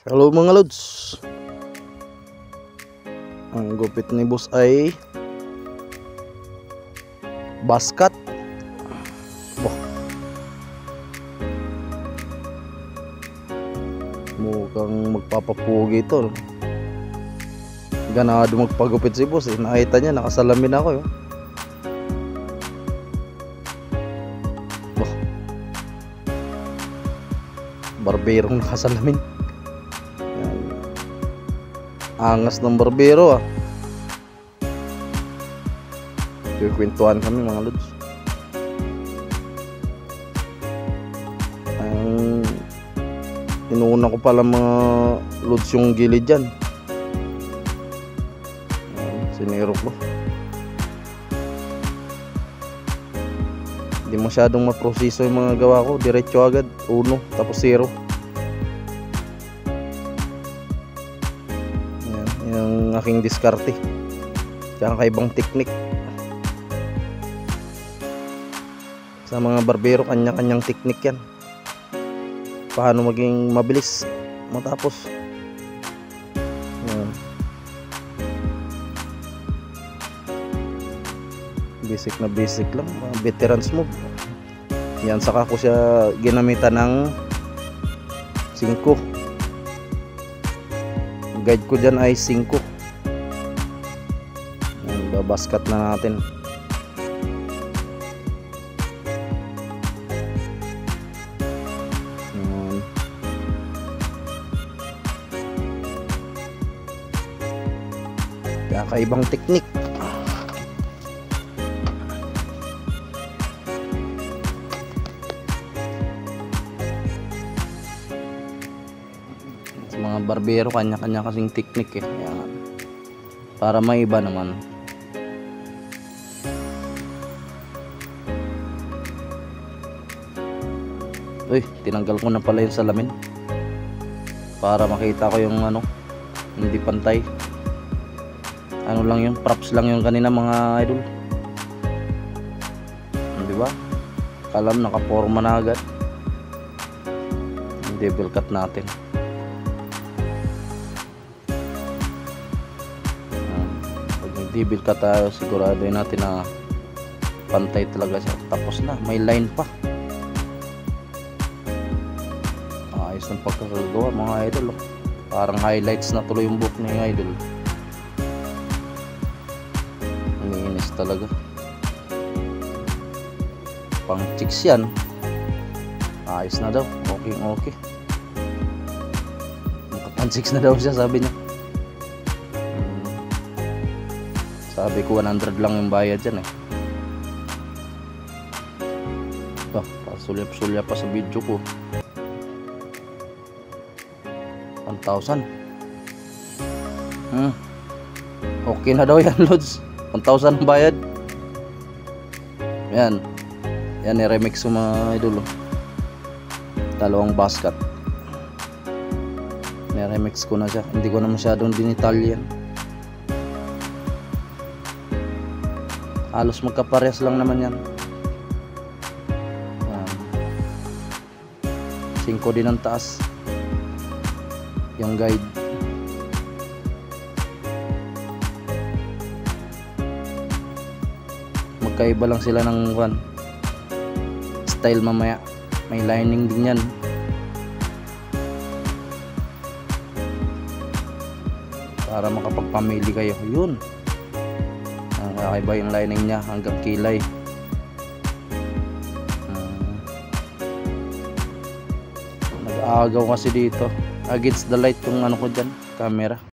Hello mga lods. Ang gupit ni boss ay basket. Wah, mukhang magpapapugi ito. Ganado magpagupit si boss eh. Nakita niya nakasalamin ako eh. Wah, barberong nakasalamin. Angas ng barbero ah. Kikwentuhan kami mga lods. Ang inuuna ko pala mga lods yung gilid dyan. Siniro ko. Hindi masyadong maproseso yung mga gawa ko. Diretso agad 1 tapos 0. Yung aking diskarte tsaka kaibang teknik. Sa mga barbero kanya-kanyang teknik yan, paano maging mabilis matapos. Basic na basic lang, veterans move yan. Saka ko siya ginamitan ng 5. Guide ko dyan ay 5. Babaskat na natin. Kakaibang teknik. Mga barbero kanya-kanya kasing teknik eh. Yan. Para may iba naman. Uy, tinanggal ko na pala yung salamin para makita ko yung hindi pantay. Ano lang yung props lang yung kanina mga idol. Di ba? Kalam nakaporma na agad. Double cut natin. Double cut tayo, sigurado natin na pantay talaga siya. Tapos na, may line pa. Ayos ng pagkakagawa mga idol. Parang highlights na tuloy yung buhok ni idol. Nanginis talaga. Pang chicks yan. Ayos na daw. Okay. Pang chicks na daw siya, sabi niya. Sabi ko 100 lang yung bayad dyan eh. Pasulyap-sulyap pa sa video ko. 1,000. Okay na daw yan lods. 1,000 ang bayad. Yan i-remix ko mga idol. Dalawang basket. I-remix ko na siya. Hindi ko na masyadong dinitalyan. Halos magkaparehas lang naman yan. 5 din ang taas yung guide. Magkaiba lang sila ng style mamaya. May lining din yan. Para makapagpamili kayo. Yun, kakaiba yung lining niya hanggang kilay. Nag-aagaw kasi dito against the light yung ko dyan, camera.